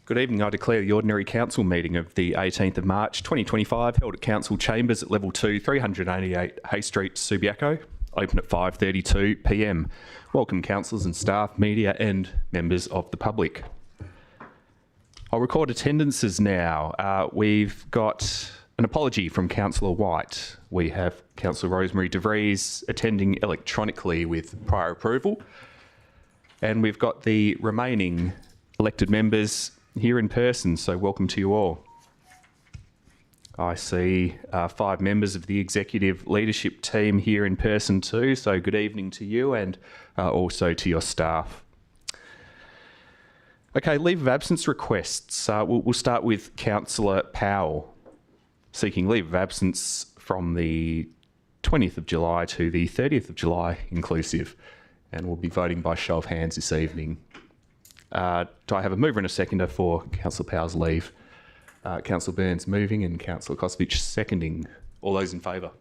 Good evening. I declare the ordinary council meeting of the 18th of March 2025 held at Council Chambers at Level 2, 388 Hay Street, Subiaco, open at 5:32 p.m. Welcome councillors and staff, media and members of the public. I'll record attendances now. We've got an apology from Councillor White. We have Councillor Rosemary De Vries attending electronically with prior approval. And we've got the remaining elected members here in person, so welcome to you all. I see 5 members of the executive leadership team here in person too, so good evening to you and also to your staff. Okay, leave of absence requests. We'll start with Councillor Powell, seeking leave of absence from the 20th of July to the 30th of July inclusive, and we'll be voting by show of hands this evening. Do I have a mover and a seconder for Councillor Powell's leave? Councillor Burns moving and Councillor Kosovich seconding. All those in favour?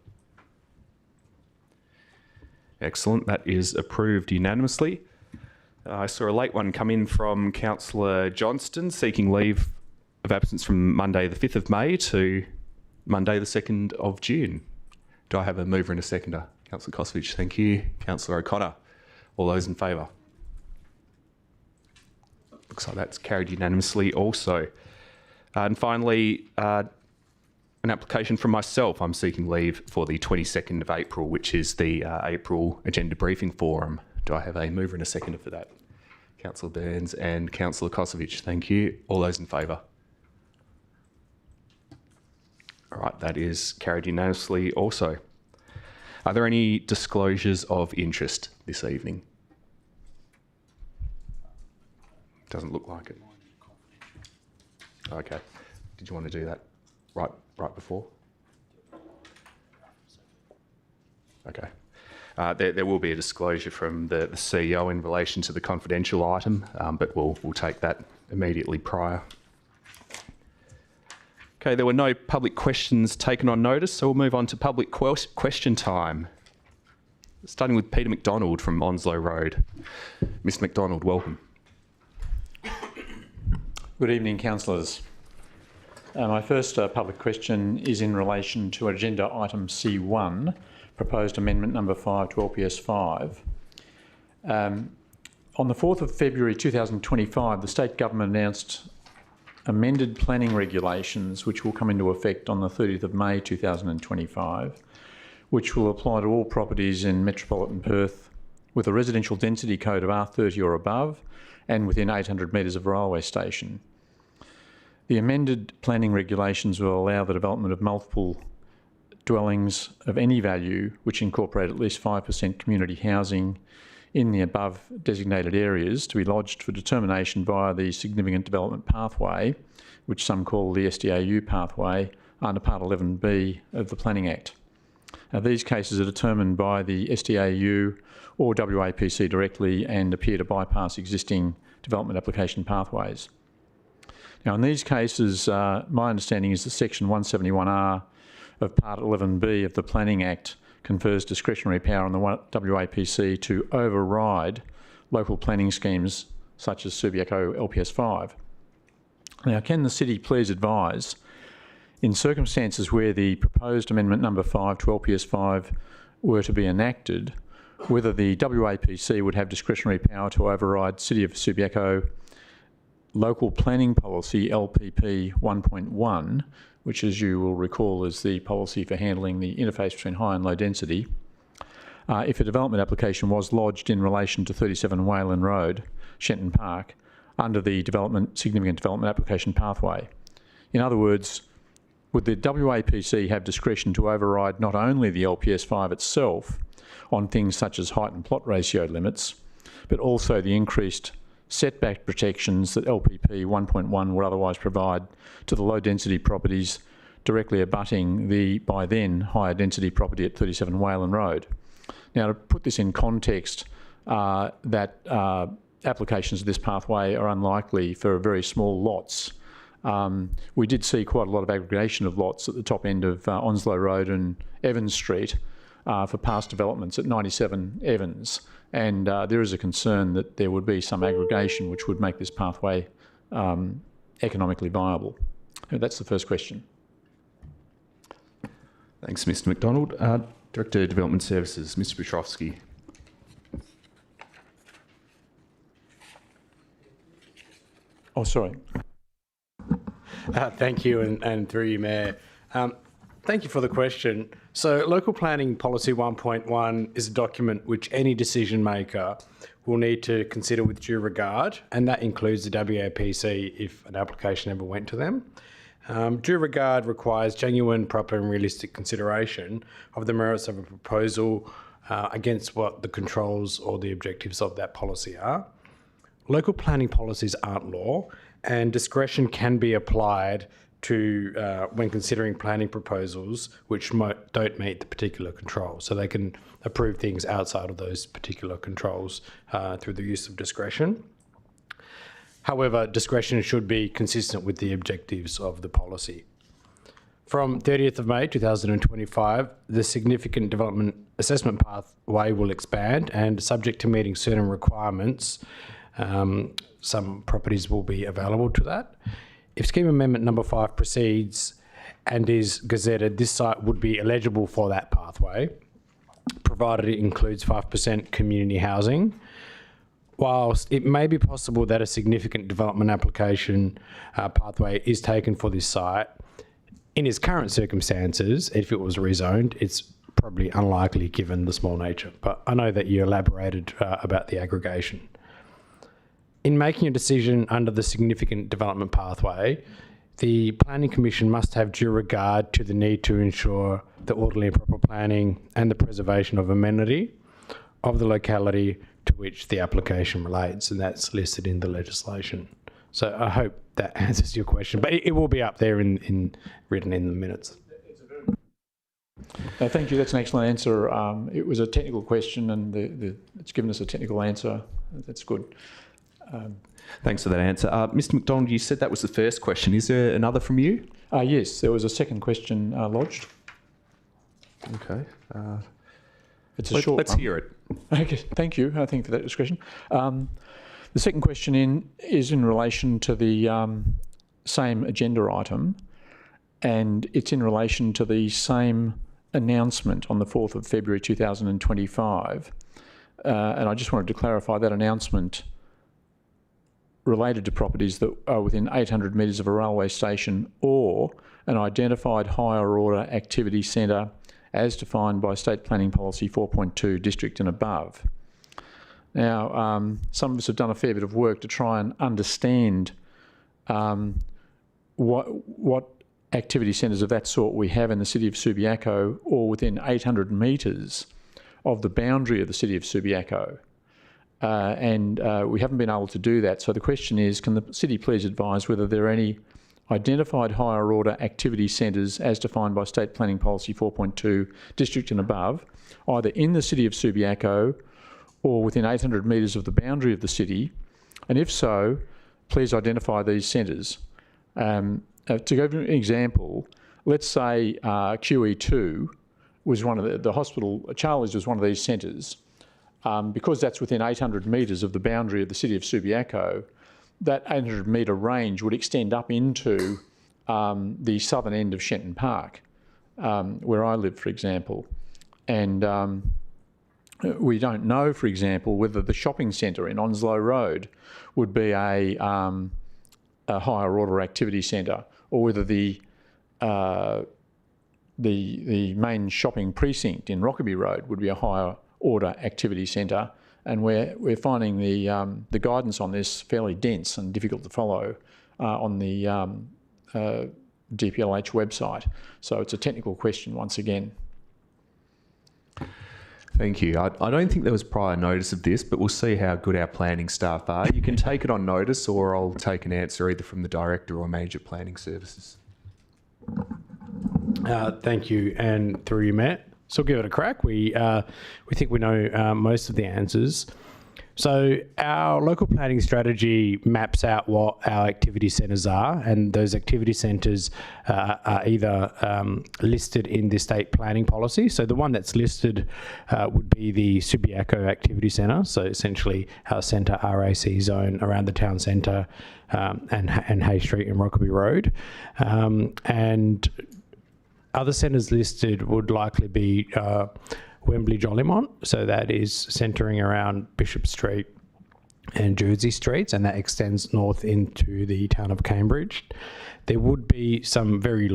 Excellent, that is approved unanimously. I saw a late one come in from Councillor Johnston seeking leave of absence from Monday the 5th of May to Monday the 2nd of June. Do I have a mover and a seconder? Councillor Kosovich, thank you. Councillor O'Connor, all those in favour? Looks like that's carried unanimously also. And finally, an application from myself. I'm seeking leave for the 22nd of April, which is the April Agenda Briefing Forum. Do I have a mover and a seconder for that? Councillor Burns and Councillor Kosovich, thank you. All those in favour? All right, that is carried unanimously also. Are there any disclosures of interest this evening? Doesn't look like it. Okay. Did you want to do that right before? Okay. There will be a disclosure from the CEO in relation to the confidential item, but we'll take that immediately prior. Okay, there were no public questions taken on notice, so we'll move on to public question time. Starting with Peter McDonald from Onslow Road. Mr. McDonald, welcome. Good evening, councillors. My first public question is in relation to agenda item C1, proposed amendment number 5 to LPS 5. On the 4th of February 2025, the state government announced amended planning regulations which will come into effect on the 30th of May 2025, which will apply to all properties in metropolitan Perth with a residential density code of R30 or above and within 800 metres of railway station. The amended planning regulations will allow the development of multiple dwellings of any value which incorporate at least 5% community housing in the above designated areas to be lodged for determination via the significant development pathway, which some call the SDAU pathway, under Part 11B of the Planning Act. Now, these cases are determined by the SDAU or WAPC directly and appear to bypass existing development application pathways. Now, in these cases, my understanding is that Section 171R of Part 11B of the Planning Act confers discretionary power on the WAPC to override local planning schemes such as Subiaco LPS 5. Now, can the City please advise, in circumstances where the proposed amendment number 5 to LPS 5 were to be enacted, whether the WAPC would have discretionary power to override City of Subiaco Local Planning Policy LPP 1.1, which, as you will recall, is the policy for handling the interface between high and low density, if a development application was lodged in relation to 37 Wayland Road, Shenton Park, under the significant development application pathway. In other words, would the WAPC have discretion to override not only the LPS 5 itself on things such as height and plot ratio limits, but also the increased setback protections that LPP 1.1 would otherwise provide to the low density properties directly abutting the, by then, higher density property at 37 Wayland Road? Now, to put this in context, that applications of this pathway are unlikely for very small lots. We did see quite a lot of aggregation of lots at the top end of Onslow Road and Evans Street, for past developments at 97 Evans, and there is a concern that there would be some aggregation which would make this pathway economically viable. That's the first question. Thanks, Mr McDonald. Director of Development Services, Mr Petrovski. Oh, sorry. Thank you, and through you, Mayor. Thank you for the question. So Local Planning Policy 1.1 is a document which any decision maker will need to consider with due regard, and that includes the WAPC if an application ever went to them. Due regard requires genuine, proper and realistic consideration of the merits of a proposal against what the controls or the objectives of that policy are. Local planning policies aren't law, and discretion can be applied to when considering planning proposals which don't meet the particular controls. So they can approve things outside of those particular controls through the use of discretion. However, discretion should be consistent with the objectives of the policy. From 30th of May 2025, the significant development assessment pathway will expand, and subject to meeting certain requirements, some properties will be available to that. If Scheme Amendment number 5 proceeds and is gazetted, this site would be eligible for that pathway, provided it includes 5% community housing. Whilst it may be possible that a significant development application pathway is taken for this site, in its current circumstances, if it was rezoned, it's probably unlikely given the small nature. But I know that you elaborated about the aggregation. In making a decision under the significant development pathway, the Planning Commission must have due regard to the need to ensure the orderly and proper planning and the preservation of amenity of the locality to which the application relates, and that's listed in the legislation. So I hope that answers your question, but it will be up there in written in the minutes. Thank you. That's an excellent answer. It was a technical question, and it's given us a technical answer. That's good. Thanks for that answer. Mr McDonald, you said that was the first question. Is there another from you? Yes, there was a second question lodged. Okay. It's a short Let's one. hear it. Okay, thank you. I think for that discretion. The second question is in relation to the same agenda item, and it's in relation to the same announcement on the 4th of February 2025. And I just wanted to clarify that announcement related to properties that are within 800 metres of a railway station or an identified higher order activity centre as defined by State Planning Policy 4.2 district and above. Now, some of us have done a fair bit of work to try and understand what activity centres of that sort we have in the city of Subiaco or within 800 metres of the boundary of the city of Subiaco. And we haven't been able to do that. So the question is, can the city please advise whether there are any identified higher order activity centres as defined by State Planning Policy 4.2 district and above, either in the city of Subiaco or within 800 metres of the boundary of the city? And if so, please identify these centres. To give you an example, let's say QE2 was one of the hospital, Charlie's was one of these centres. Because that's within 800 metres of the boundary of the city of Subiaco, that 800 metre range would extend up into the southern end of Shenton Park, where I live, for example. And we don't know, for example, whether the shopping centre in Onslow Road would be a higher order activity centre, or whether the main shopping precinct in Rockaby Road would be a higher order activity centre, and we're finding the guidance on this fairly dense and difficult to follow on the DPLH website. So it's a technical question once again. Thank you. I don't think there was prior notice of this, but we'll see how good our planning staff are. You can take it on notice, or I'll take an answer either from the Director or Manager Planning Services. Thank you, and through you, Matt. So we'll give it a crack. We think we know most of the answers. So our local planning strategy maps out what our activity centres are, and those activity centres are either listed in the state planning policy. So the one that's listed would be the Subiaco Activity Centre, so essentially our centre RAC zone around the town centre and Hay Street and Rockaby Road. And other centres listed would likely be Wembley Jolimont, so that is centering around Bishop Street and Jersey Streets, and that extends north into the town of Cambridge. There would be some very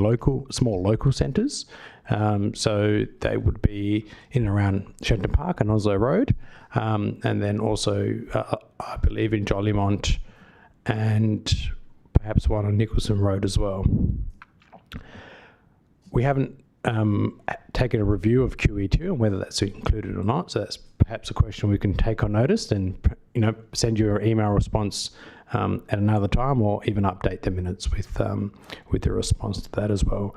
small local centres, so they would be in and around Shenton Park and Oslo Road, and then also I believe in Jolimont and perhaps one on Nicholson Road as well. We haven't taken a review of QE2 and whether that's included or not. So that's perhaps a question we can take on notice and send you an email response at another time, or even update the minutes with the response to that as well.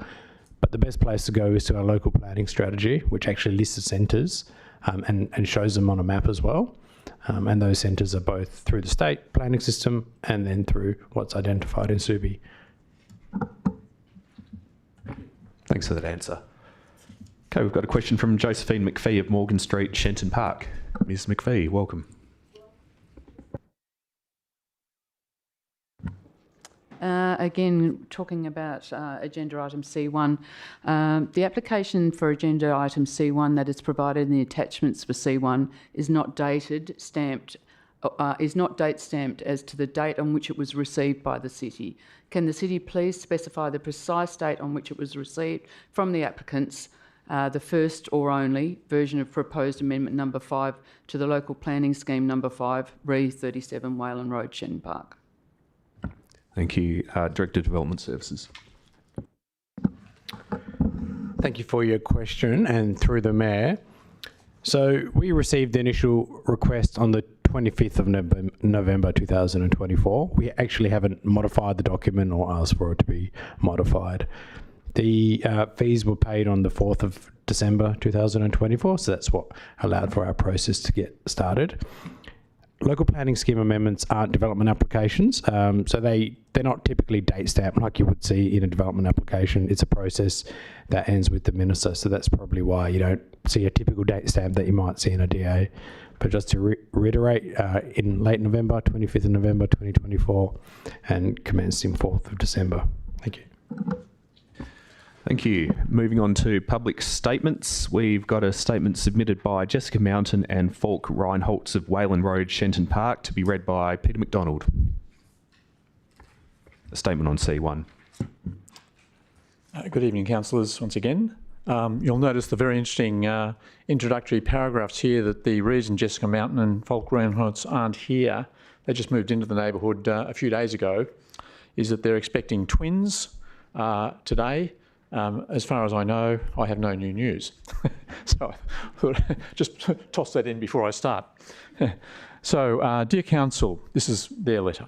But the best place to go is to our local planning strategy, which actually lists the centres and shows them on a map as well. And those centres are both through the state planning system and then through what's identified in Subi. Thanks for that answer. Okay, we've got a question from Josephine McPhee of Morgan Street, Shenton Park. Ms. McPhee, welcome. Again, talking about agenda item C1, the application for agenda item C1 that is provided in the attachments for C1 is not date stamped as to the date on which it was received by the city. Can the city please specify the precise date on which it was received from the applicants, the first or only version of proposed amendment number 5 to the local planning scheme number 5, re 37 Wayland Road, Shenton Park? Thank you. Director of Development Services. Thank you for your question, and through the Mayor. So we received the initial request on the 25th of November 2024. We actually haven't modified the document or asked for it to be modified. The fees were paid on the 4th of December 2024, so that's what allowed for our process to get started. Local planning scheme amendments aren't development applications, so they're not typically date stamped like you would see in a development application. It's a process that ends with the minister, so that's probably why you don't see a typical date stamp that you might see in a DA. But just to reiterate, in late November, 25th of November 2024, and commenced in 4th of December. Thank you. Thank you. Moving on to public statements. We've got a statement submitted by Jessica Mountain and Falk Reinholtz of Wayland Road, Shenton Park, to be read by Peter McDonald. A statement on C1. Good evening, councillors, once again. You'll notice the very interesting introductory paragraphs here that the reason Jessica Mountain and Falk Reinholtz aren't here, they just moved into the neighbourhood a few days ago, is that they're expecting twins today. As far as I know, I have no new news. So I thought just toss that in before I start. So, dear council, this is their letter.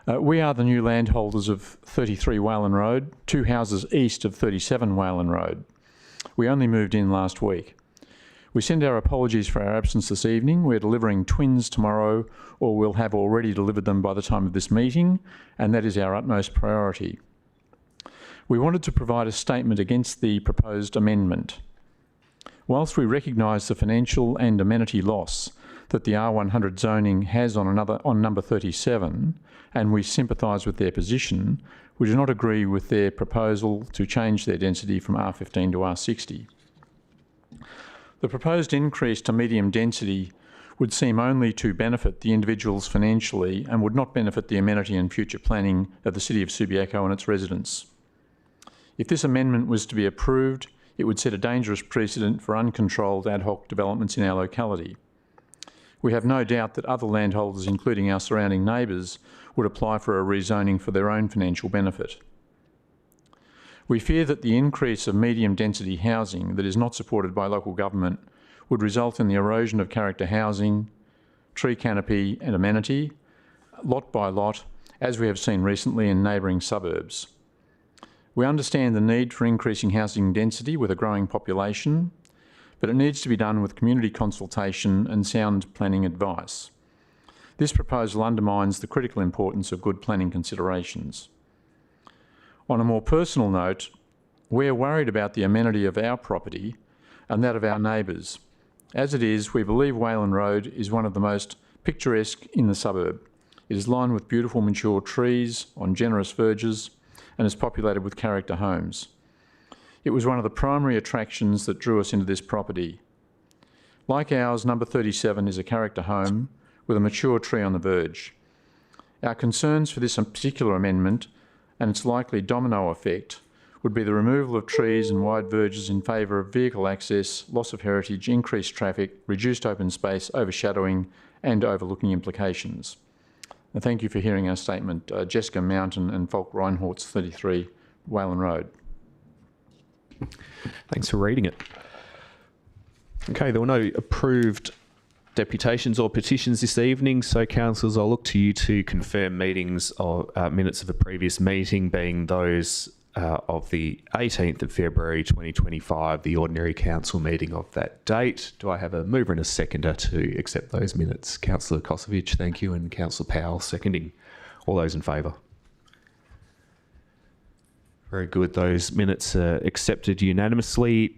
We are the new landholders of 33 Wayland Road, 2 houses east of 37 Wayland Road. We only moved in last week. We send our apologies for our absence this evening. We're delivering twins tomorrow, or we'll have already delivered them by the time of this meeting, and that is our utmost priority. We wanted to provide a statement against the proposed amendment. Whilst we recognise the financial and amenity loss that the R100 zoning has on number 37, and we sympathise with their position, we do not agree with their proposal to change their density from R15 to R60. The proposed increase to medium density would seem only to benefit the individuals financially and would not benefit the amenity and future planning of the City of Subiaco and its residents. If this amendment was to be approved, it would set a dangerous precedent for uncontrolled ad hoc developments in our locality. We have no doubt that other landholders, including our surrounding neighbours, would apply for a rezoning for their own financial benefit. We fear that the increase of medium density housing that is not supported by local government would result in the erosion of character housing, tree canopy and amenity, lot by lot, as we have seen recently in neighbouring suburbs. We understand the need for increasing housing density with a growing population, but it needs to be done with community consultation and sound planning advice. This proposal undermines the critical importance of good planning considerations. On a more personal note, we're worried about the amenity of our property and that of our neighbours. As it is, we believe Wayland Road is one of the most picturesque in the suburb. It is lined with beautiful mature trees on generous verges and is populated with character homes. It was one of the primary attractions that drew us into this property. Like ours, number 37 is a character home with a mature tree on the verge. Our concerns for this particular amendment and its likely domino effect would be the removal of trees and wide verges in favour of vehicle access, loss of heritage, increased traffic, reduced open space, overshadowing and overlooking implications. And thank you for hearing our statement. Jessica Mountain and Falk Reinhortz, 33 Wayland Road. Thanks for reading it. Okay, there were no approved deputations or petitions this evening, so councillors, I'll look to you to confirm meetings or minutes of a previous meeting, being those of the 18th of February 2025, the ordinary council meeting of that date. Do I have a mover and a seconder to accept those minutes? Councillor Kosovich, thank you, and Councillor Powell seconding. All those in favour? Very good. Those minutes are accepted unanimously.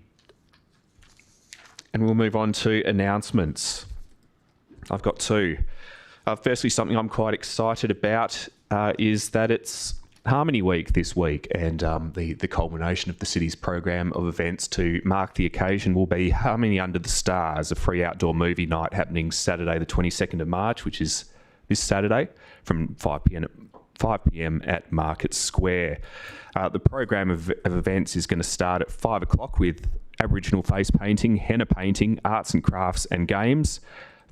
And we'll move on to announcements. I've got two. Firstly, something I'm quite excited about is that it's Harmony Week this week, and the culmination of the city's program of events to mark the occasion will be Harmony Under the Stars, a free outdoor movie night happening Saturday the 22nd of March, which is this Saturday, from 5 p.m. at Market Square. The program of events is going to start at 5 o'clock with Aboriginal face painting, henna painting, arts and crafts and games.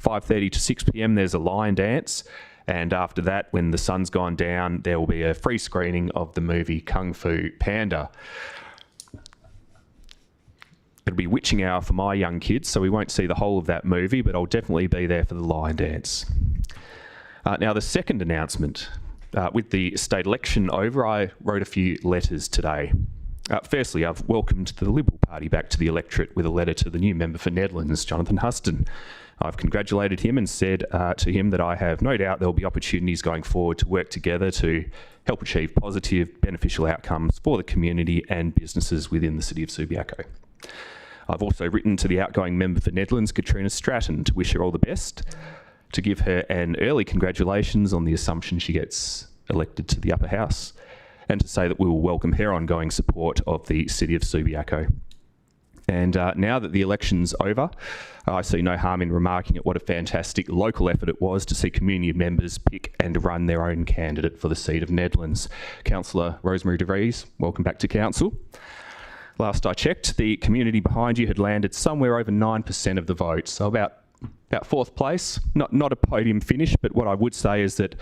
5:30 to 6 p.m. there's a lion dance. And after that, when the sun's gone down, there will be a free screening of the movie Kung Fu Panda. It'll be witching hour for my young kids, so we won't see the whole of that movie, but I'll definitely be there for the lion dance. Now, the second announcement. With the state election over, I wrote a few letters today. Firstly, I've welcomed the Liberal Party back to the electorate with a letter to the new member for Nedlands, Jonathan Huston. I've congratulated him and said to him that I have no doubt there will be opportunities going forward to work together to help achieve positive, beneficial outcomes for the community and businesses within the city of Subiaco. I've also written to the outgoing member for Nedlands, Katrina Stratton, to wish her all the best, to give her an early congratulations on the assumption she gets elected to the upper house, and to say that we will welcome her ongoing support of the city of Subiaco. And now that the election's over, I see no harm in remarking at what a fantastic local effort it was to see community members pick and run their own candidate for the seat of Nedlands. Councillor Rosemary DeVries, welcome back to council. Last I checked, the community behind you had landed somewhere over 9% of the vote, so about fourth place. Not a podium finish, but what I would say is that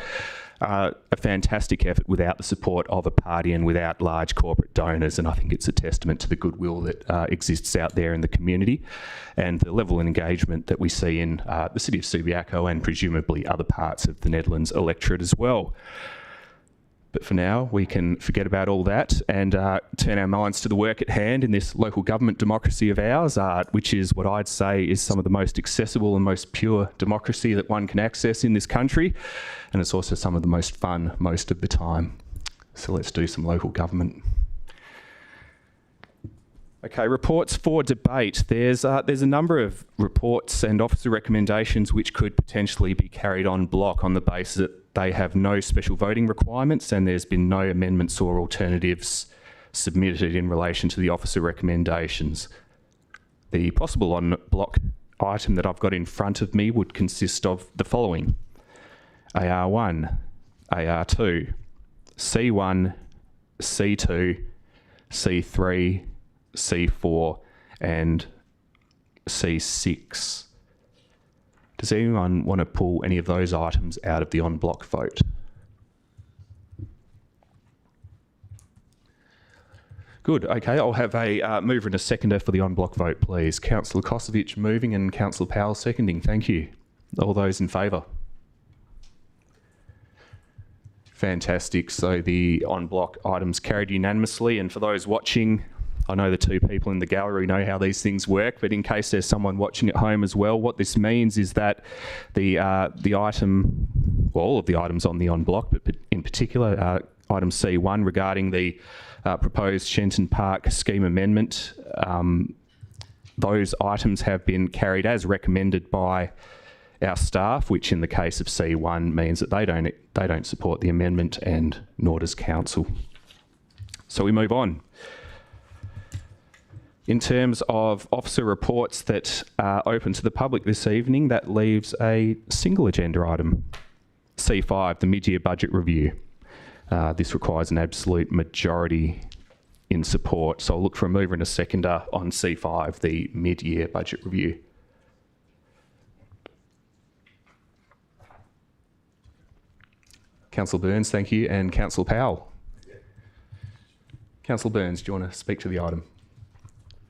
a fantastic effort without the support of a party and without large corporate donors, and I think it's a testament to the goodwill that exists out there in the community and the level of engagement that we see in the city of Subiaco and presumably other parts of the Nedlands electorate as well. But for now, we can forget about all that and turn our minds to the work at hand in this local government democracy of ours, which is what I'd say is some of the most accessible and most pure democracy that one can access in this country. And it's also some of the most fun most of the time. So let's do some local government. Okay, reports for debate. There's a number of reports and officer recommendations which could potentially be carried on block on the basis that they have no special voting requirements and there's been no amendments or alternatives submitted in relation to the officer recommendations. The possible on block item that I've got in front of me would consist of the following: AR1, AR2, C1, C2, C3, C4 and C6. Does anyone want to pull any of those items out of the en bloc vote? Good, okay, I'll have a mover and a seconder for the en bloc vote, please. Councillor Kosovich moving and Councillor Powell seconding. Thank you. All those in favour? Fantastic. So the en bloc items carried unanimously, and for those watching, I know the two people in the gallery know how these things work, but in case there's someone watching at home as well, what this means is that the item, well, all of the items on the en bloc, but in particular item C1 regarding the proposed Shenton Park scheme amendment, those items have been carried as recommended by our staff, which in the case of C1 means that they don't support the amendment, and nor does council. So we move on. In terms of officer reports that are open to the public this evening, that leaves a single agenda item, C5, the mid-year budget review. This requires an absolute majority in support, so I'll look for a mover and a seconder on C5, the mid-year budget review. Councillor Burns, thank you, and Councillor Powell. Councillor Burns, do you want to speak to the item?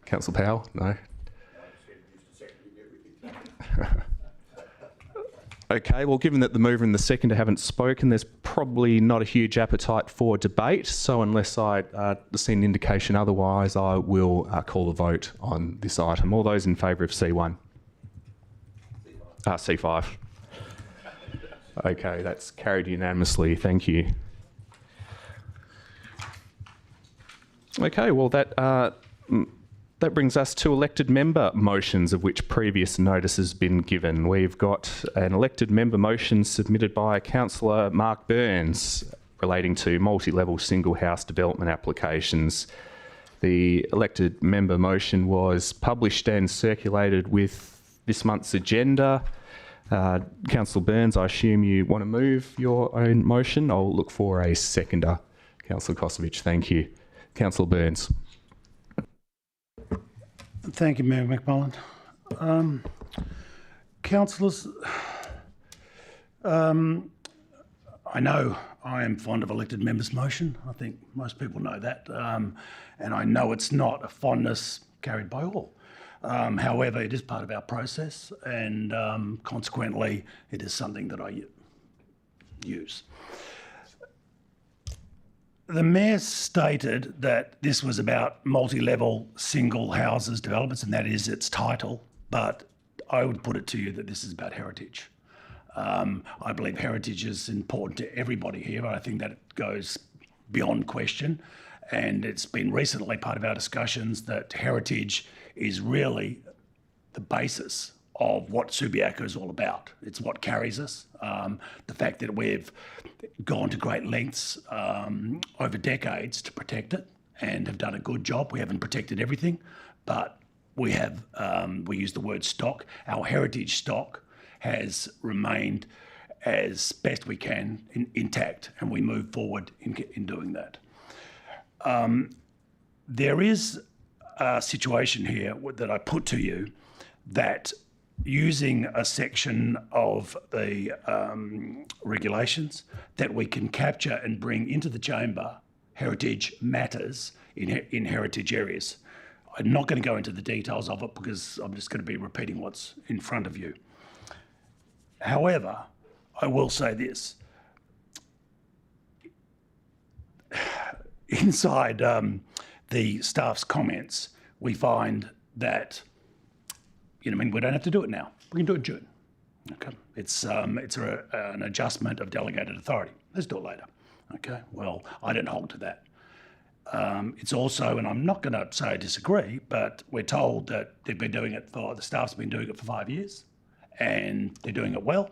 Councillor Powell? No? Okay, well, given that the mover and the seconder haven't spoken, there's probably not a huge appetite for debate. So unless I see an indication otherwise, I will call a vote on this item. All those in favour of C1? C5. Okay, that's carried unanimously. Thank you. Okay, well, that brings us to elected member motions, of which previous notice has been given. We've got an elected member motion submitted by Councillor Mark Burns relating to multi-level single house development applications. The elected member motion was published and circulated with this month's agenda. Councillor Burns, I assume you want to move your own motion. I'll look for a seconder. Councillor Kosovich, thank you. Councillor Burns. Thank you, Mayor McMullen. Councillors, I know I am fond of elected members' motion. I think most people know that. And I know it's not a fondness carried by all. However, it is part of our process, and consequently, it is something that I use. The Mayor stated that this was about multi-level single houses developments, and that is its title, but I would put it to you that this is about heritage. I believe heritage is important to everybody here, but I think that it goes beyond question, and it's been recently part of our discussions that heritage is really the basis of what Subiaco is all about. It's what carries us. The fact that we've gone to great lengths over decades to protect it and have done a good job. We haven't protected everything, but we have, we use the word stock. Our heritage stock has remained as best we can intact, and we move forward in doing that. There is a situation here that I put to you that using a section of the regulations that we can capture and bring into the chamber heritage matters in heritage areas. I'm not going to go into the details of it because I'm just going to be repeating what's in front of you. However, I will say this. Inside the staff's comments, we find that, we don't have to do it now. We can do it in June. Okay, it's an adjustment of delegated authority. Let's do it later. Okay, well, I don't hold to that. It's also, and I'm not going to say I disagree, but we're told that they've been doing it the staff's been doing it for 5 years, and they're doing it well.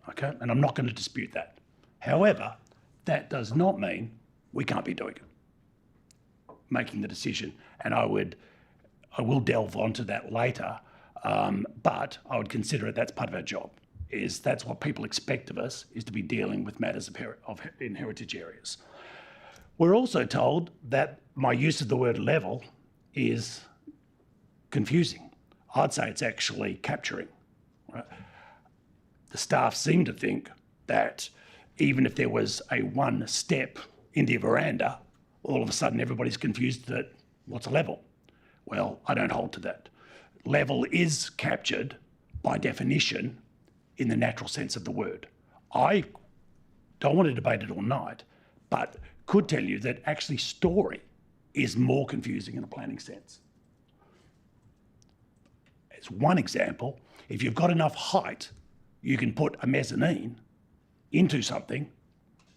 Okay, and I'm not going to dispute that. However, that does not mean we can't be doing it, making the decision. And I will delve onto that later, but I would consider it that's part of our job. That's what people expect of us, is to be dealing with matters in heritage areas. We're also told that my use of the word level is confusing. I'd say it's actually capturing. Right? The staff seem to think that even if there was a one step in the veranda, all of a sudden everybody's confused that what's a level? Well, I don't hold to that. Level is captured by definition in the natural sense of the word. I don't want to debate it all night, but could tell you that actually story is more confusing in a planning sense. As one example, if you've got enough height, you can put a mezzanine into something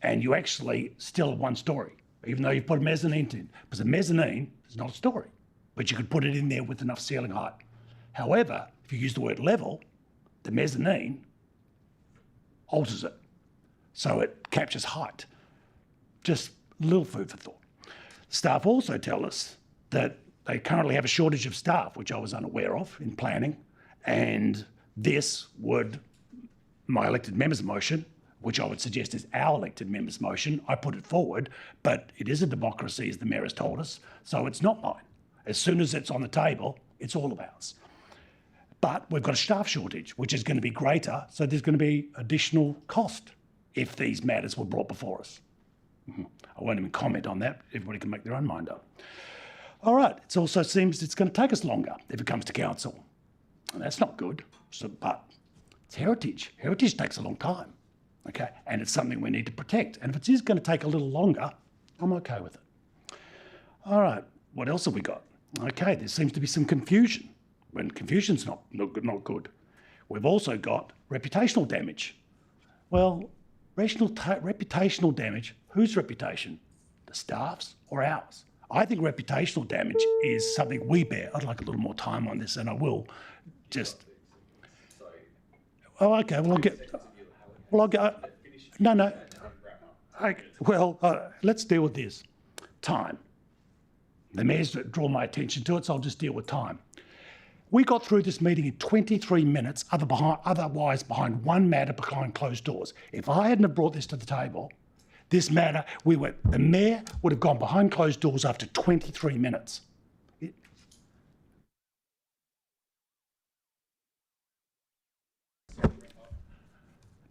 and you actually still have one story, even though you've put a mezzanine in. Because a mezzanine is not a story, but you could put it in there with enough ceiling height. However, if you use the word level, the mezzanine alters it. So it captures height. Just a little food for thought. Staff also tell us that they currently have a shortage of staff, which I was unaware of in planning, and this would, my elected member's motion, which I would suggest is our elected member's motion, I put it forward, but it is a democracy, as the Mayor has told us, so it's not mine. As soon as it's on the table, it's all of ours. But we've got a staff shortage, which is going to be greater, so there's going to be additional cost if these matters were brought before us. I won't even comment on that. Everybody can make their own mind up. All right, it also seems it's going to take us longer if it comes to council. And that's not good, but it's heritage. Heritage takes a long time, okay? And it's something we need to protect. And if it is going to take a little longer, I'm okay with it. All right, what else have we got? Okay, there seems to be some confusion. When confusion's not good. We've also got reputational damage. Well, reputational damage, whose reputation? The staff's or ours? I think reputational damage is something we bear. I'd like a little more time on this, and I will just... Oh, okay, well, I'll get... No. Let's deal with this. Time. The Mayor's drawn my attention to it, so I'll just deal with time. We got through this meeting in 23 minutes, otherwise behind one matter behind closed doors. If I hadn't have brought this to the table, this matter, the Mayor would have gone behind closed doors after 23 minutes.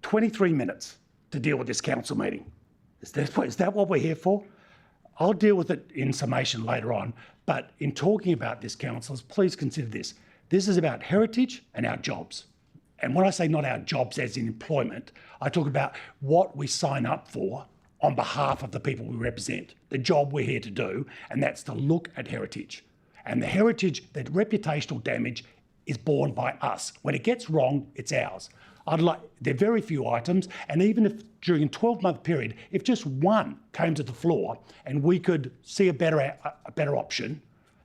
23 minutes to deal with this council meeting. Is that what we're here for? I'll deal with it in summation later on, but in talking about this, councillors, please consider this. This is about heritage and our jobs. And when I say not our jobs as in employment, I talk about what we sign up for on behalf of the people we represent, the job we're here to do, and that's to look at heritage. And the heritage, that reputational damage is borne by us. When it gets wrong, it's ours. There are very few items, and even if during a 12-month period, if just one came to the floor and we could see a better option,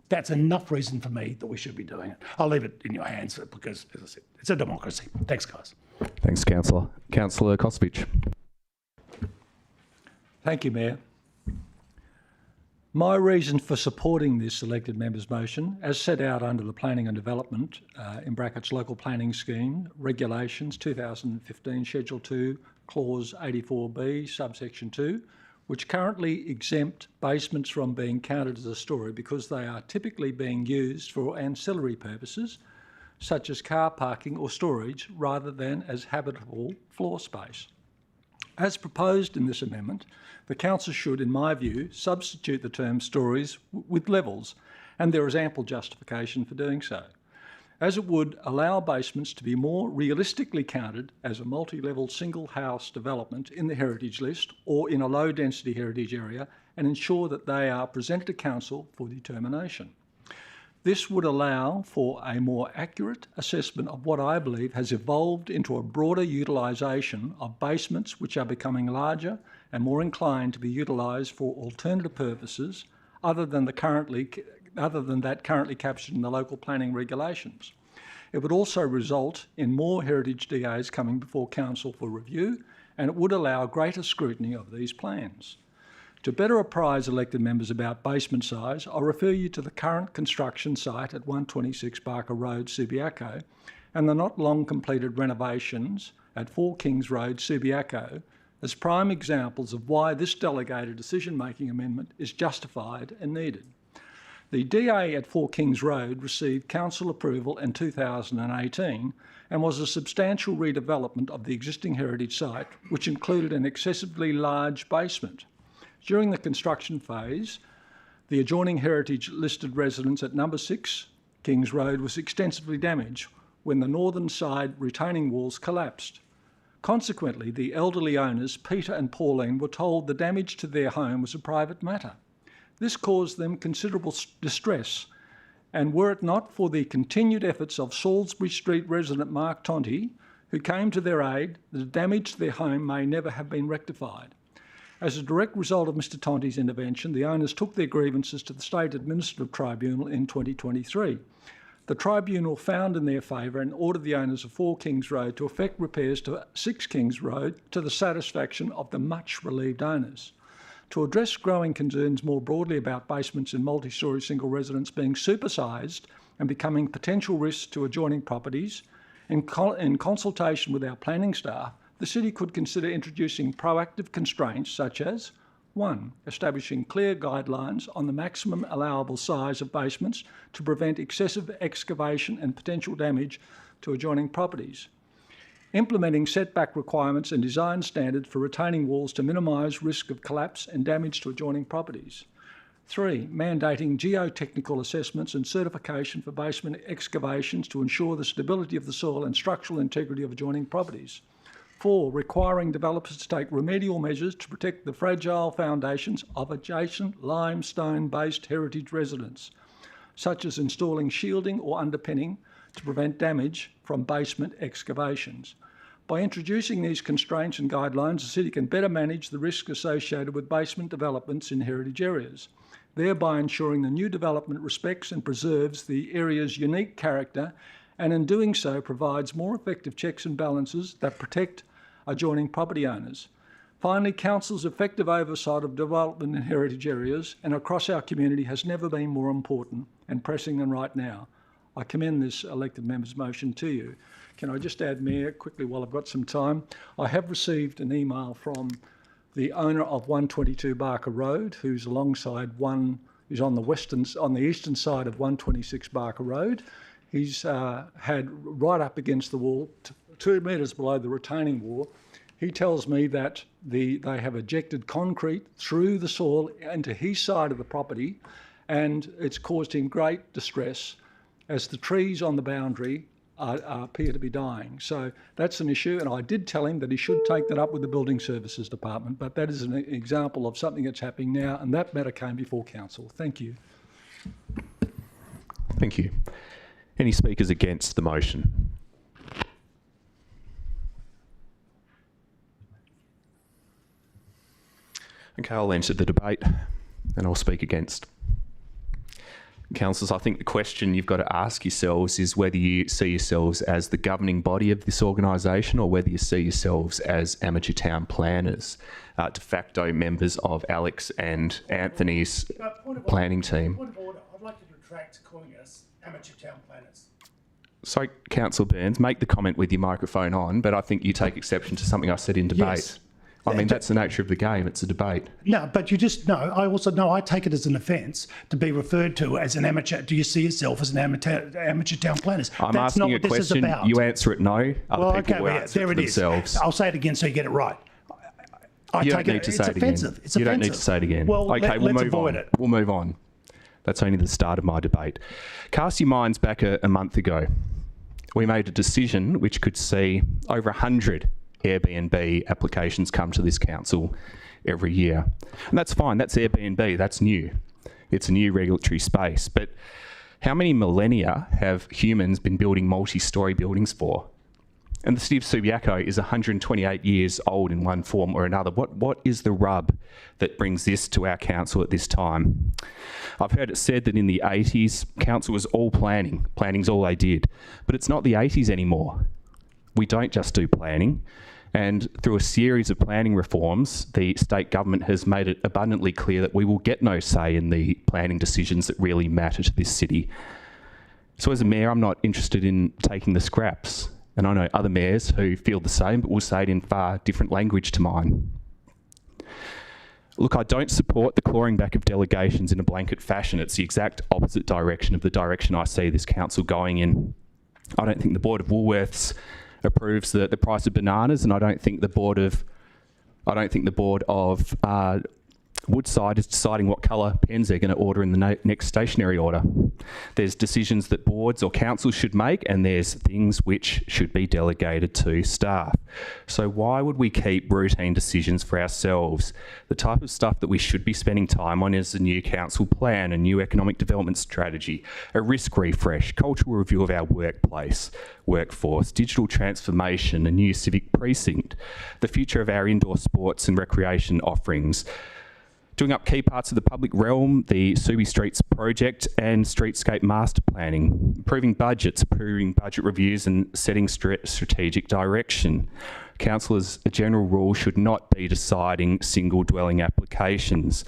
that's enough reason for me that we should be doing it. I'll leave it in your hands because, as I said, it's a democracy. Thanks, guys. Thanks, Councillor. Councillor Kosovich. Thank you, Mayor. My reason for supporting this elected member's motion, as set out under the Planning and Development, in brackets Local Planning Scheme, Regulations 2015, Schedule 2, Clause 84B, subsection 2, which currently exempt basements from being counted as a story because they are typically being used for ancillary purposes, such as car parking or storage, rather than as habitable floor space. As proposed in this amendment, the Council should, in my view, substitute the term stories with levels, and there is ample justification for doing so, as it would allow basements to be more realistically counted as a multi-level single house development in the heritage list or in a low density heritage area, and ensure that they are presented to Council for determination. This would allow for a more accurate assessment of what I believe has evolved into a broader utilisation of basements which are becoming larger and more inclined to be utilised for alternative purposes other than that currently captured in the local planning regulations. It would also result in more heritage DAs coming before Council for review, and it would allow greater scrutiny of these plans. To better apprise elected members about basement size, I'll refer you to the current construction site at 126 Barker Road, Subiaco, and the not long completed renovations at 4 Kings Road, Subiaco, as prime examples of why this delegated decision-making amendment is justified and needed. The DA at 4 Kings Road received council approval in 2018 and was a substantial redevelopment of the existing heritage site, which included an excessively large basement. During the construction phase, the adjoining heritage listed residence at number 6 Kings Road was extensively damaged when the northern side retaining walls collapsed. Consequently, the elderly owners, Peter and Pauline, were told the damage to their home was a private matter. This caused them considerable distress, and were it not for the continued efforts of Salisbury Street resident Mark Tonti, who came to their aid, the damage to their home may never have been rectified. As a direct result of Mr Tonti's intervention, the owners took their grievances to the State Administrative Tribunal in 2023. The tribunal found in their favour and ordered the owners of 4 Kings Road to effect repairs to 6 Kings Road to the satisfaction of the much relieved owners. To address growing concerns more broadly about basements in multi-storey single residence being supersized and becoming potential risks to adjoining properties, in consultation with our planning staff, the City could consider introducing proactive constraints such as 1. Establishing clear guidelines on the maximum allowable size of basements to prevent excessive excavation and potential damage to adjoining properties. Implementing setback requirements and design standards for retaining walls to minimise risk of collapse and damage to adjoining properties. 3. Mandating geotechnical assessments and certification for basement excavations to ensure the stability of the soil and structural integrity of adjoining properties. 4. Requiring developers to take remedial measures to protect the fragile foundations of adjacent limestone-based heritage residents, such as installing shielding or underpinning to prevent damage from basement excavations. By introducing these constraints and guidelines, the City can better manage the risk associated with basement developments in heritage areas, thereby ensuring the new development respects and preserves the area's unique character, and in doing so provides more effective checks and balances that protect adjoining property owners. Finally, Council's effective oversight of development in heritage areas and across our community has never been more important and pressing than right now. I commend this elected member's motion to you. Can I just add, Mayor, quickly while I've got some time? I have received an email from the owner of 122 Barker Road, who's alongside who's on the eastern side of 126 Barker Road. He's had right up against the wall, 2 metres below the retaining wall. He tells me that they have ejected concrete through the soil into his side of the property, and it's caused him great distress as the trees on the boundary appear to be dying. So that's an issue, and I did tell him that he should take that up with the Building Services Department, but that is an example of something that's happening now, and that matter came before Council. Thank you. Thank you. Any speakers against the motion? Okay, I'll enter the debate and I'll speak against. Councillors, I think the question you've got to ask yourselves is whether you see yourselves as the governing body of this organisation or whether you see yourselves as amateur town planners, de facto members of Alex and Anthony's planning team. Point of order. I'd like you to retract calling us amateur town planners. Sorry, Councillor Burns, make the comment with your microphone on, but I think you take exception to something I said in debate. Yes. I mean, that's the nature of the game. It's a debate. No, but you just, no, I also, no, I take it as an offence to be referred to as an amateur. Do you see yourself as an amateur town planners? I'm That's asking not a what this is question. about. You answer it no. Other people will answer there it it is. themselves. I'll say it again so you get it right. You don't need to say it again. It's You offensive. don't need to say it again. Well, okay, we'll let's move avoid on. it. We'll move on. That's only the start of my debate. Cast your minds back a month ago. We made a decision which could see over 100 Airbnb applications come to this council every year. And that's fine. That's Airbnb. That's new. It's a new regulatory space. But how many millennia have humans been building multi-storey buildings for? And the city of Subiaco is 128 years old in one form or another. What is the rub that brings this to our council at this time? I've heard it said that in the 80s, council was all planning. Planning's all they did. But it's not the 80s anymore. We don't just do planning. And through a series of planning reforms, the state government has made it abundantly clear that we will get no say in the planning decisions that really matter to this city. So as a mayor, I'm not interested in taking the scraps. And I know other mayors who feel the same, but will say it in far different language to mine. Look, I don't support the clawing back of delegations in a blanket fashion. It's the exact opposite direction of the direction I see this council going in. I don't think the Board of Woolworths approves the price of bananas, and I don't think the board of Woodside is deciding what colour pens they're going to order in the next stationery order. There's decisions that boards or councils should make, and there's things which should be delegated to staff. So why would we keep routine decisions for ourselves? The type of stuff that we should be spending time on is a new council plan, a new economic development strategy, a risk refresh, cultural review of our workforce, digital transformation, a new civic precinct, the future of our indoor sports and recreation offerings, doing up key parts of the public realm, the Subi Streets project and streetscape master planning, approving budgets, approving budget reviews and setting strategic direction. Council, as a general rule, should not be deciding single dwelling applications.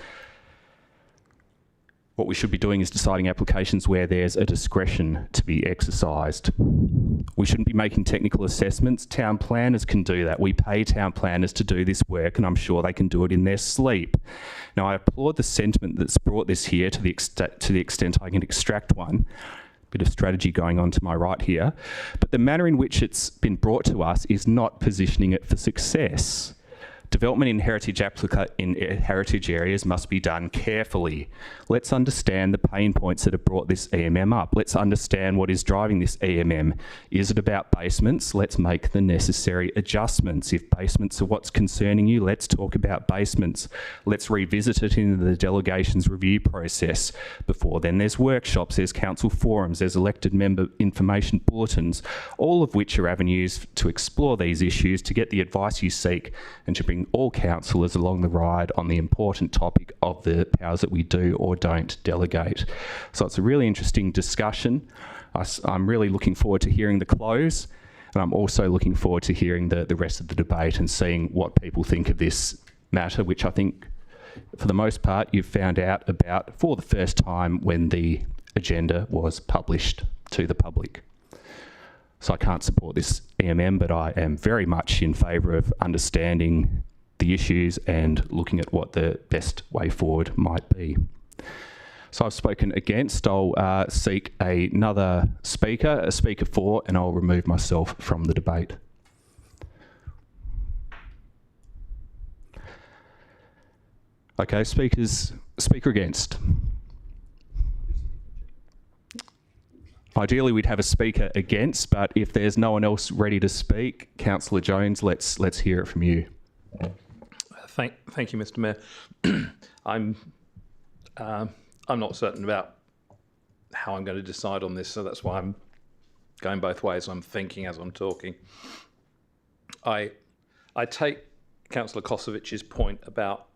What we should be doing is deciding applications where there's a discretion to be exercised. We shouldn't be making technical assessments. Town planners can do that. We pay town planners to do this work, and I'm sure they can do it in their sleep. Now, I applaud the sentiment that's brought this here to the extent I can extract one. Bit of strategy going on to my right here. But the manner in which it's been brought to us is not positioning it for success. Development in heritage areas must be done carefully. Let's understand the pain points that have brought this EMM up. Let's understand what is driving this EMM. Is it about basements? Let's make the necessary adjustments. If basements are what's concerning you, let's talk about basements. Let's revisit it in the delegations review process. Before then, there's workshops, there's council forums, there's elected member information bulletins, all of which are avenues to explore these issues, to get the advice you seek, and to bring all councillors along the ride on the important topic of the powers that we do or don't delegate. So it's a really interesting discussion. I'm really looking forward to hearing the close, and I'm also looking forward to hearing the rest of the debate and seeing what people think of this matter, which I think, for the most part, you've found out about for the first time when the agenda was published to the public. So I can't support this EMM, but I am very much in favour of understanding the issues and looking at what the best way forward might be. So I've spoken against. I'll seek another speaker, a speaker for, and I'll remove myself from the debate. Okay, speaker against. Ideally, we'd have a speaker against, but if there's no one else ready to speak, Councillor Jones, let's hear it from you. Thank you, Mr. Mayor. I'm not certain about how I'm going to decide on this, so that's why I'm going both ways. I'm thinking as I'm talking. I take Councillor Kosovich's point about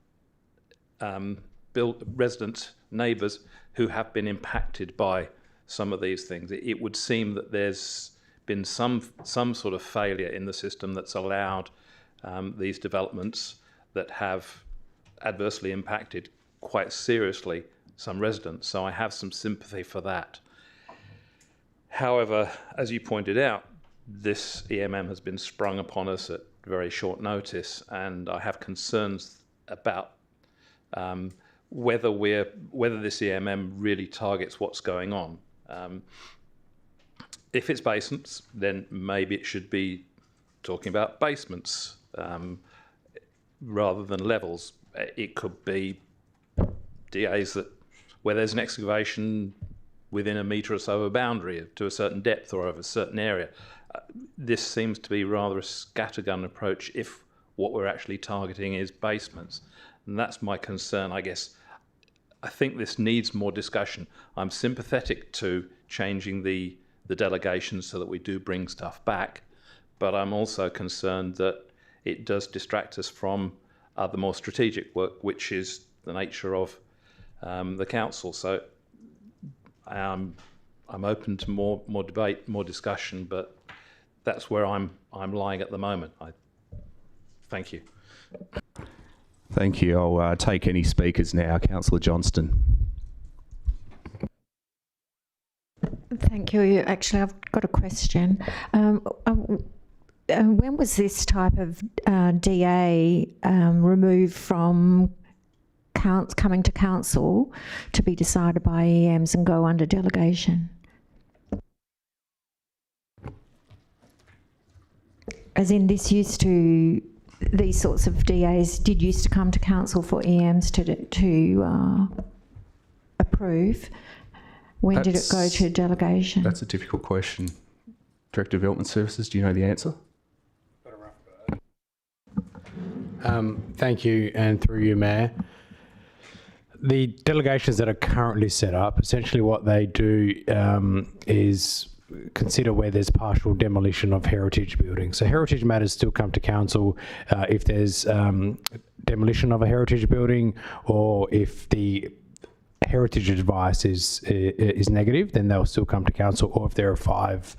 resident neighbours who have been impacted by some of these things. It would seem that there's been some sort of failure in the system that's allowed these developments that have adversely impacted quite seriously some residents. So I have some sympathy for that. However, as you pointed out, this EMM has been sprung upon us at very short notice, and I have concerns about whether this EMM really targets what's going on. If it's basements, then maybe it should be talking about basements rather than levels. It could be DAs where there's an excavation within a metre or so of a boundary to a certain depth or of a certain area. This seems to be rather a scattergun approach if what we're actually targeting is basements. And that's my concern, I guess. I think this needs more discussion. I'm sympathetic to changing the delegations so that we do bring stuff back, but I'm also concerned that it does distract us from the more strategic work, which is the nature of the council. So I'm open to more debate, more discussion, but that's where I'm lying at the moment. Thank you. Thank you. I'll take any speakers now. Councillor Johnston. Thank you. Actually, I've got a question. When was this type of DA removed from coming to council to be decided by EMs and go under delegation? As in, this used to these sorts of DAs did used to come to council for EMs to approve. When did it go to delegation? That's a difficult question. Director of Development Services, do you know the answer? Thank you, and through you, Mayor. The delegations that are currently set up, essentially what they do is consider where there's partial demolition of heritage buildings. So heritage matters still come to council if there's demolition of a heritage building, or if the heritage advice is negative, then they'll still come to council, or if there are five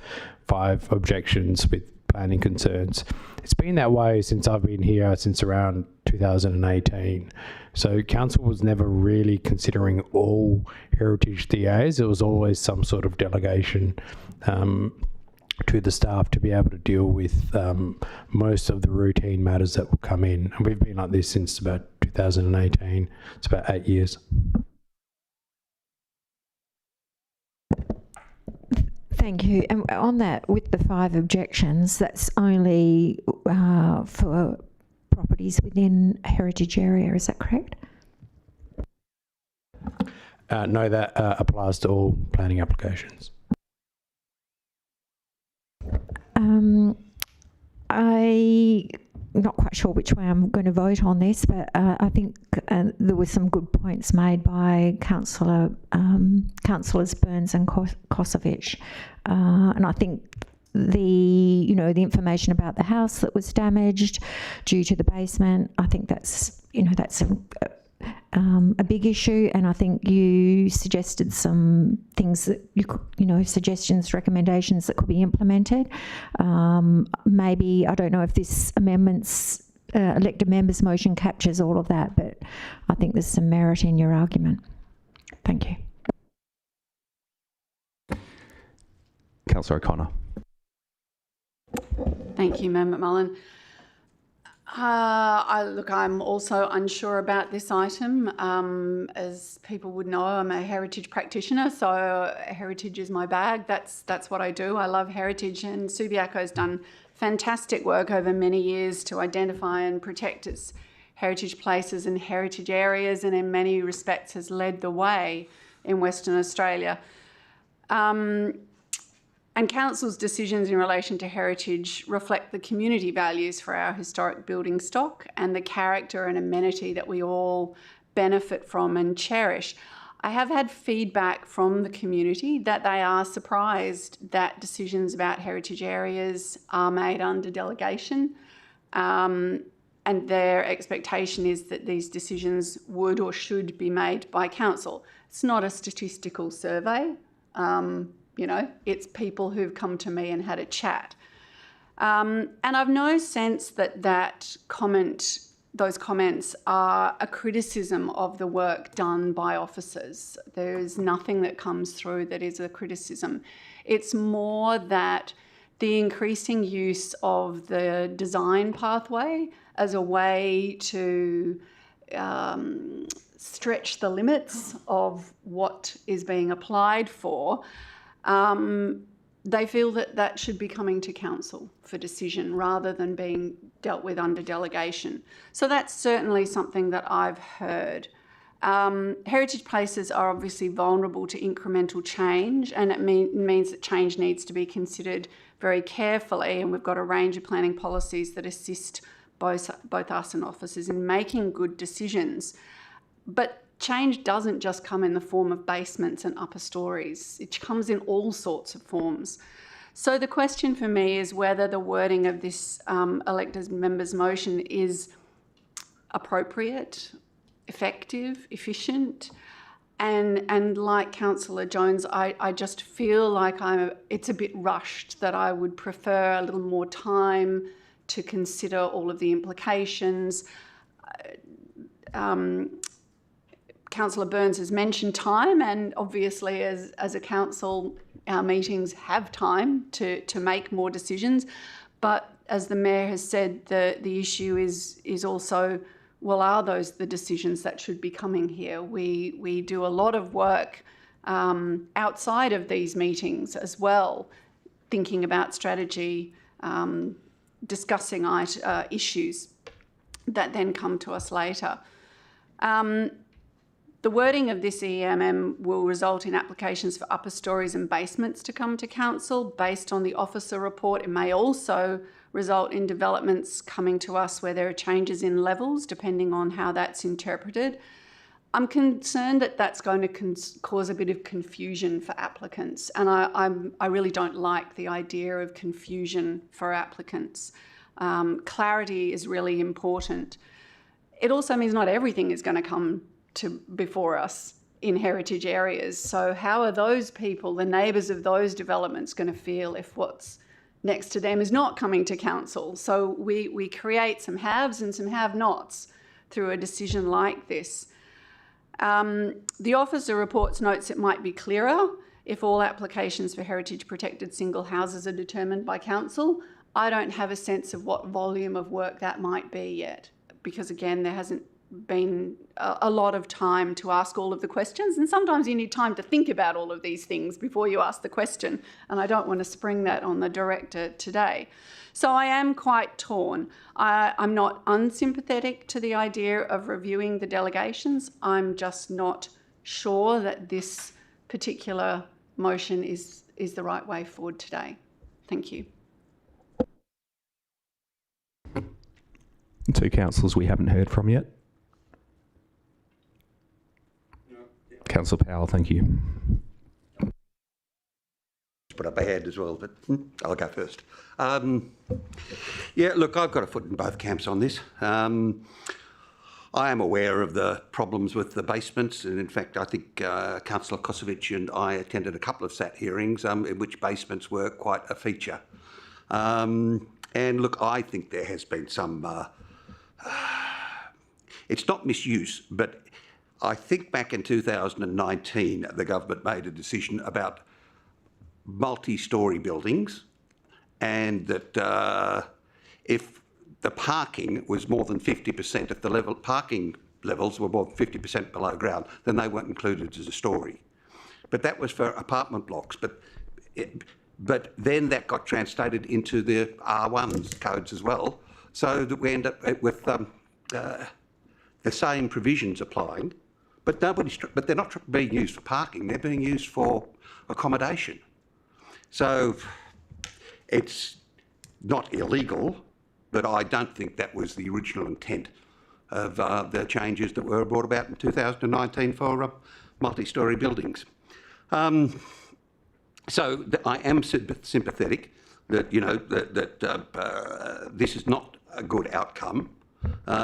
objections with planning concerns. It's been that way since I've been here, since around 2018. So council was never really considering all heritage DAs. It was always some sort of delegation to the staff to be able to deal with most of the routine matters that will come in. And we've been like this since about 2018. It's about 8 years. Thank you. And on that, with the 5 objections, that's only for properties within a heritage area, is that correct? No, that applies to all planning applications. I'm not quite sure which way I'm going to vote on this, but I think there were some good points made by Councillors Burns and Kosovic, and I think the information about the house that was damaged due to the basement, I think that's a big issue, and I think you suggested some things that you could, suggestions, recommendations that could be implemented. Maybe, I don't know if this amendments, elected members motion captures all of that, but I think there's some merit in your argument. Thank you. Councillor O'Connor. Thank you, Mayor McMullen. I'm also unsure about this item. As people would know, I'm a heritage practitioner, so heritage is my bag. That's what I do. I love heritage, and Subiaco has done fantastic work over many years to identify and protect its heritage places and heritage areas, and in many respects has led the way in Western Australia. And Council's decisions in relation to heritage reflect the community values for our historic building stock and the character and amenity that we all benefit from and cherish. I have had feedback from the community that they are surprised that decisions about heritage areas are made under delegation, and their expectation is that these decisions would or should be made by Council. It's not a statistical survey. It's people who've come to me and had a chat. And I've no sense that those comments are a criticism of the work done by officers. There is nothing that comes through that is a criticism. It's more that the increasing use of the design pathway as a way to stretch the limits of what is being applied for, they feel that should be coming to Council for decision rather than being dealt with under delegation. So that's certainly something that I've heard. Heritage places are obviously vulnerable to incremental change, and it means that change needs to be considered very carefully, and we've got a range of planning policies that assist both us and officers in making good decisions. But change doesn't just come in the form of basements and upper stories. It comes in all sorts of forms. So the question for me is whether the wording of this elected member's motion is appropriate, effective, efficient. And like Councillor Jones, I just feel like it's a bit rushed, that I would prefer a little more time to consider all of the implications. Councillor Burns has mentioned time, and obviously as a council, our meetings have time to make more decisions. But as the Mayor has said, the issue is also, well, are those the decisions that should be coming here? We do a lot of work outside of these meetings as well, thinking about strategy, discussing issues. that then come to us later. The wording of this EMM will result in applications for upper stories and basements to come to council based on the officer report. It may also result in developments coming to us where there are changes in levels, depending on how that's interpreted. I'm concerned that that's going to cause a bit of confusion for applicants, and I really don't like the idea of confusion for applicants. Clarity is really important. It also means not everything is going to come before us in heritage areas. So how are those people, the neighbours of those developments, going to feel if what's next to them is not coming to council? So we create some haves and some have-nots through a decision like this. The officer reports notes it might be clearer if all applications for heritage protected single houses are determined by council. I don't have a sense of what volume of work that might be yet, because again, there hasn't been a lot of time to ask all of the questions, and sometimes you need time to think about all of these things before you ask the question, and I don't want to spring that on the director today. So I am quite torn. I'm not unsympathetic to the idea of reviewing the delegations. I'm just not sure that this particular motion is the right way forward today. Thank you. Two councillors we haven't heard from yet. Councillor Powell, thank you. Put up a hand as well, but I'll go first. Yeah, look, I've got a foot in both camps on this. I am aware of the problems with the basements, and in fact, I think Councillor Kosovic and I attended a couple of SAT hearings in which basements were quite a feature. And look, I think there has been some, it's not misuse, but I think back in 2019, the government made a decision about multi-storey buildings, and that if the parking was more than 50%, if the parking levels were more than 50% below ground, then they weren't included as a storey. But that was for apartment blocks. But then that got translated into the R1 codes as well, so that we end up with the same provisions applying. But they're not being used for parking, they're being used for accommodation. So it's not illegal, but I don't think that was the original intent of the changes that were brought about in 2019 for multi-storey buildings. So I am sympathetic that, you know, that this is not a good outcome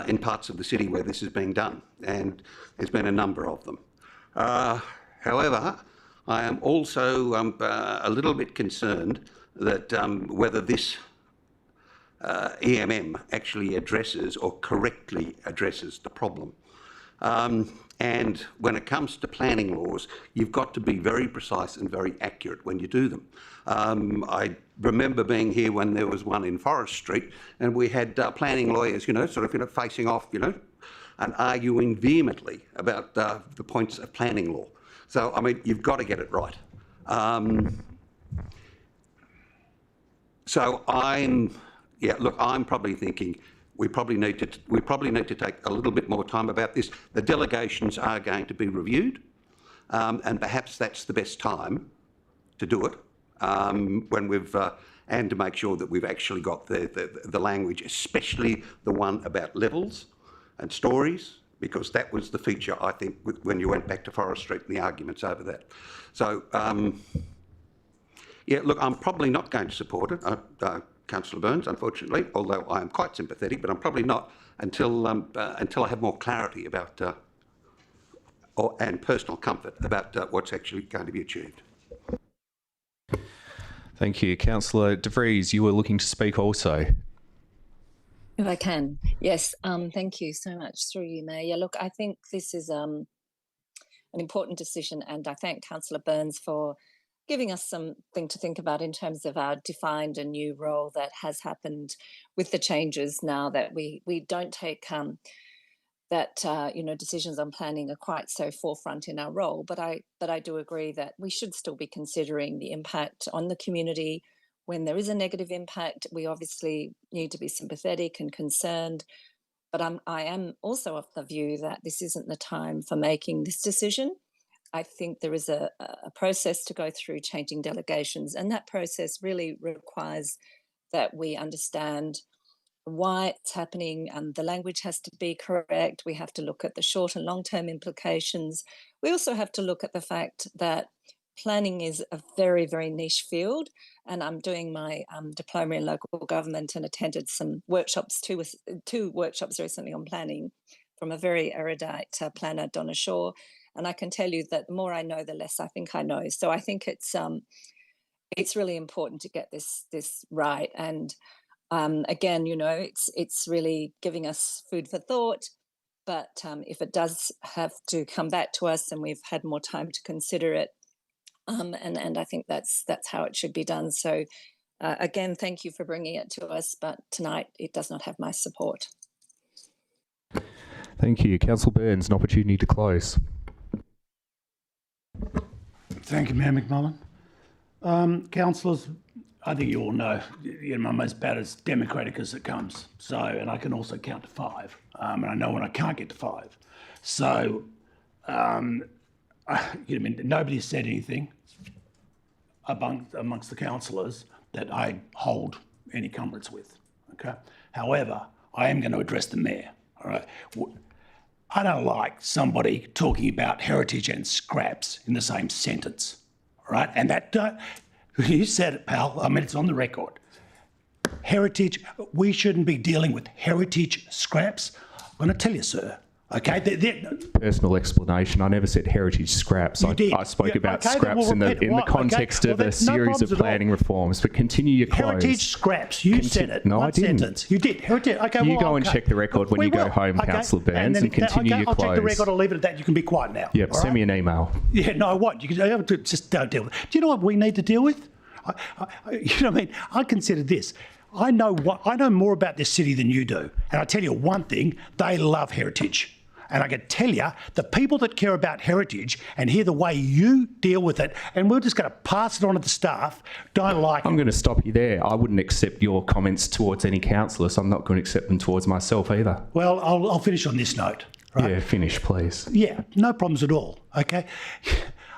in parts of the city where this is being done, and there's been a number of them. However, I am also a little bit concerned that whether this EMM actually addresses or correctly addresses the problem. And when it comes to planning laws, you've got to be very precise and very accurate when you do them. I remember being here when there was one in Forest Street, and we had planning lawyers, you know, sort of, you know, facing off, you know, and arguing vehemently about the points of planning law. So, I mean, you've got to get it right. So I'm probably thinking we probably need to take a little bit more time about this. The delegations are going to be reviewed, and perhaps that's the best time to do it when we've and to make sure that we've actually got the language, especially the one about levels and stories, because that was the feature, I think, when you went back to Forest Street and the arguments over that. So, yeah, look, I'm probably not going to support it, Councillor Burns, unfortunately, although I am quite sympathetic, but I'm probably not until I have more clarity about and personal comfort about what's actually going to be achieved. Thank you. Councillor De Vries, you were looking to speak also. If I can, yes. Thank you so much. Through you, Mayor. Yeah, look, I think this is an important decision, and I thank Councillor Burns for giving us something to think about in terms of our defined a new role that has happened with the changes now that we don't take that you know, decisions on planning are quite so forefront in our role. But I do agree that we should still be considering the impact on the community. When there is a negative impact, we obviously need to be sympathetic and concerned. But I am also of the view that this isn't the time for making this decision. I think there is a process to go through changing delegations, and that process really requires that we understand why it's happening, and the language has to be correct. We have to look at the short and long-term implications. We also have to look at the fact that planning is a very, very niche field, and I'm doing my diploma in local government and attended some workshops, two workshops recently on planning from a very erudite planner, Donna Shaw, and I can tell you that the more I know, the less I think I know. So I think it's really important to get this right. And again, it's really giving us food for thought. But if it does have to come back to us and we've had more time to consider it, and I think that's how it should be done. So again, thank you for bringing it to us, but tonight it does not have my support. Thank you. Councillor Burns, an opportunity to close. Thank you, Mayor McMullen. Councillors, I think you all know, I'm as bad as democratic as it comes. So, and I can also count to 5. And I know when I can't get to 5. So, nobody said anything amongst the councillors that I hold any cumbrance with. Okay. However, I am going to address the mayor. All right. I don't like somebody talking about heritage and scraps in the same sentence. All right. And that you said it, pal. I mean, it's on the record. Heritage. We shouldn't be dealing with heritage scraps. I'm going to tell you, sir. Okay. Personal explanation. I never said heritage scraps. I spoke about scraps in the context of a series of planning reforms. But continue your close. Heritage scraps. You said it. No, One I didn't. sentence. You did. Heritage. Okay. You go and check the record when you go home, Councillor Burns, and continue your I'll close. check the record. I'll leave it at that. You can be quiet now. Yep. Send me an email. Yeah. No. What? You can just don't deal with it. Do you know what we need to deal with? You know what I mean? I consider this. I know more about this city than you do, and I tell you one thing: they love heritage. And I can tell you, the people that care about heritage and hear the way you deal with it, and we're just going to pass it on to the staff, don't like it. I'm going to stop you there. I wouldn't accept your comments towards any councillor, so I'm not going to accept them towards myself either. Well, I'll finish on this note. Right? Yeah, finish, please. Yeah, no problems at all, okay?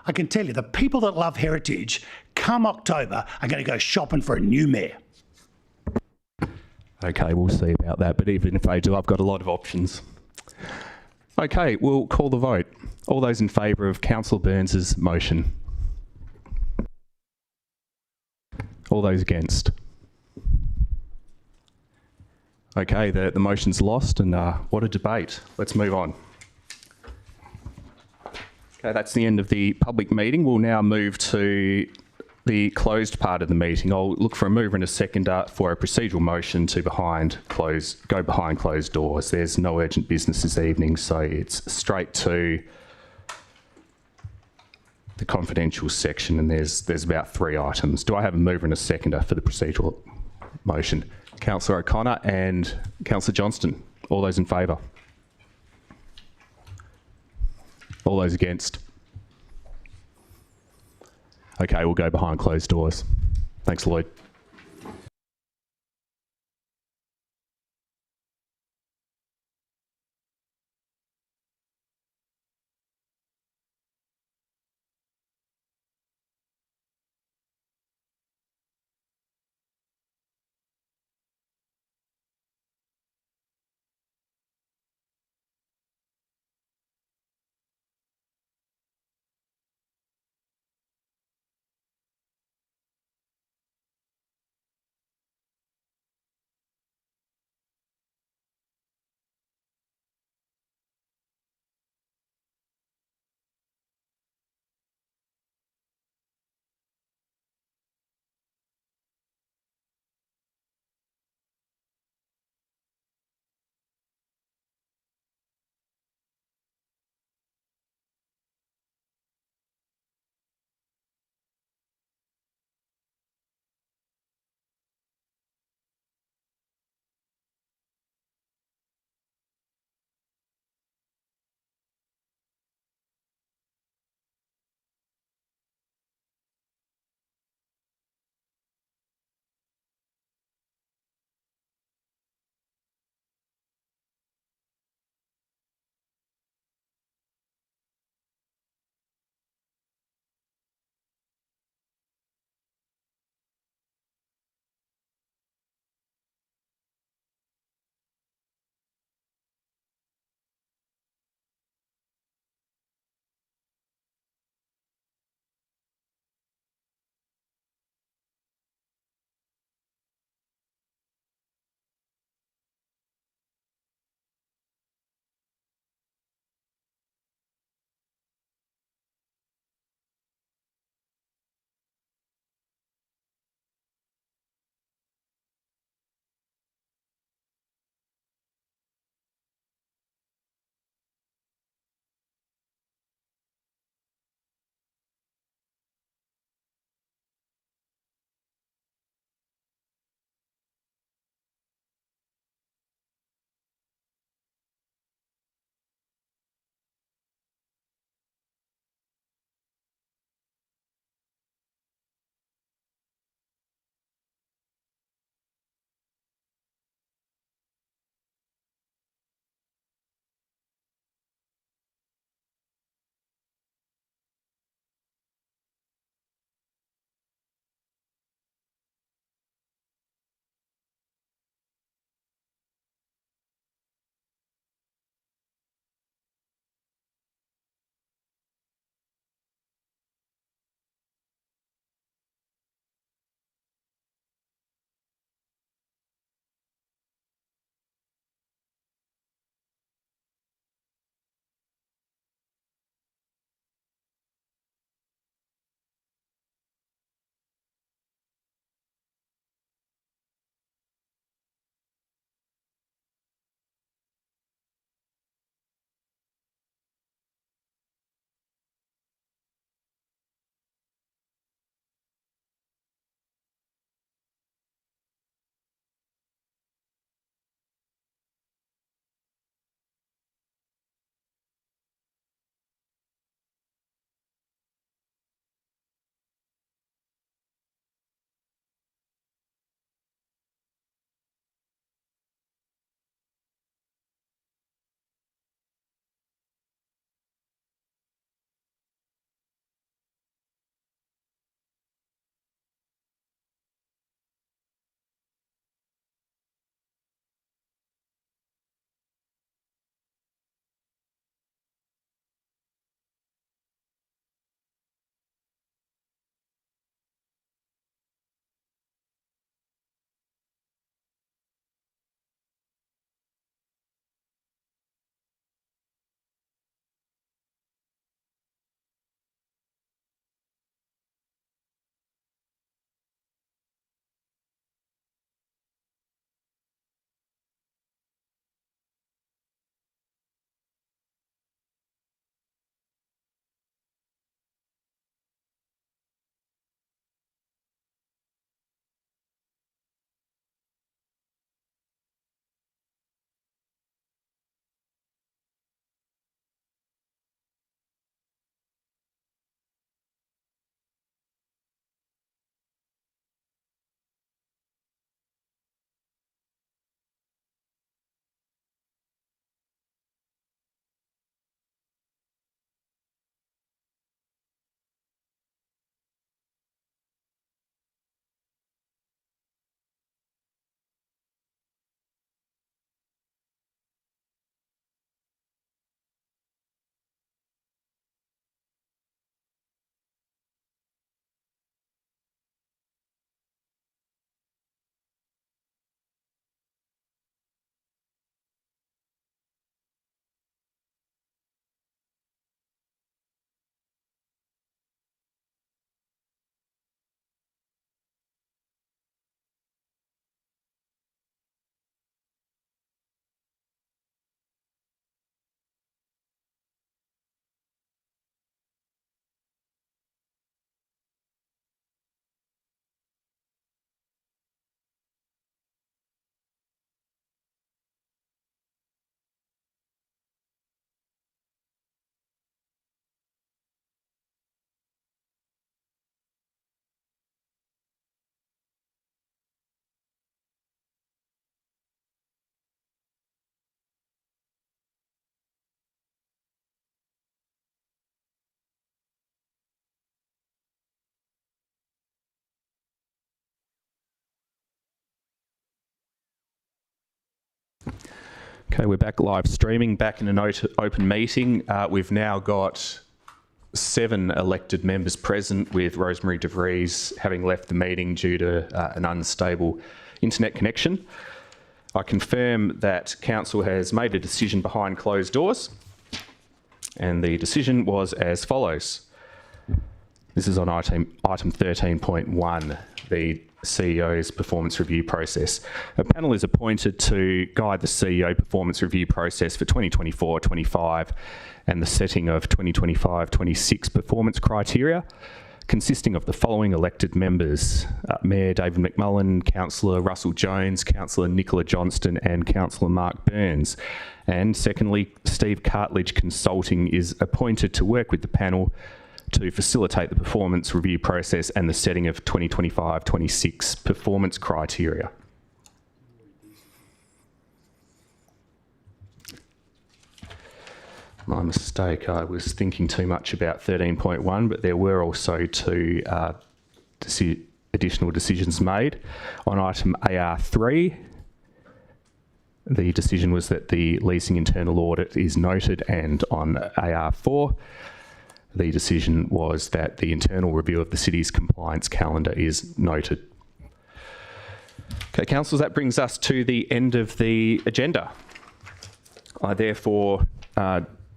I can tell you, the people that love heritage, come October, are going to go shopping for a new mayor. Okay, we'll see about that. But even if they do, I've got a lot of options. Okay, we'll call the vote. All those in favour of Councillor Burns's motion? All those against? Okay, the motion's lost, and what a debate. Let's move on. Okay, that's the end of the public meeting. We'll now move to the closed part of the meeting. I'll look for a mover and a seconder for a procedural motion to go behind closed doors. There's no urgent business this evening, so it's straight to the confidential section, and there's about 3 items. Do I have a mover and a seconder for the procedural motion? Councillor O'Connor and Councillor Johnston. All those in favour? All those against? Okay, we'll go behind closed doors. Thanks, Lloyd. Okay, we're back live streaming, back in an open meeting. We've now got 7 elected members present, with Rosemary De Vries having left the meeting due to an unstable internet connection. I confirm that Council has made a decision behind closed doors, and the decision was as follows. This is on item 13.1, the CEO's performance review process. A panel is appointed to guide the CEO performance review process for 2024-25 and the setting of 2025-26 performance criteria, consisting of the following elected members: Mayor David McMullen, Councillor Russell Jones, Councillor Nicola Johnston and Councillor Mark Burns. And secondly, Steve Cartledge Consulting is appointed to work with the panel to facilitate the performance review process and the setting of 2025-26 performance criteria. My mistake, I was thinking too much about 13.1, but there were also 2 additional decisions made. On item AR3, the decision was that the leasing internal audit is noted, and on AR4, the decision was that the internal review of the city's compliance calendar is noted. Okay, councillors, that brings us to the end of the agenda. I therefore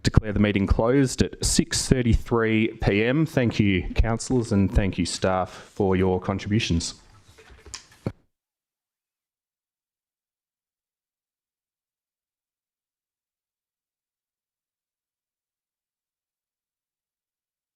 declare the meeting closed at 6:33 p.m. Thank you, councillors, and thank you, staff, for your contributions.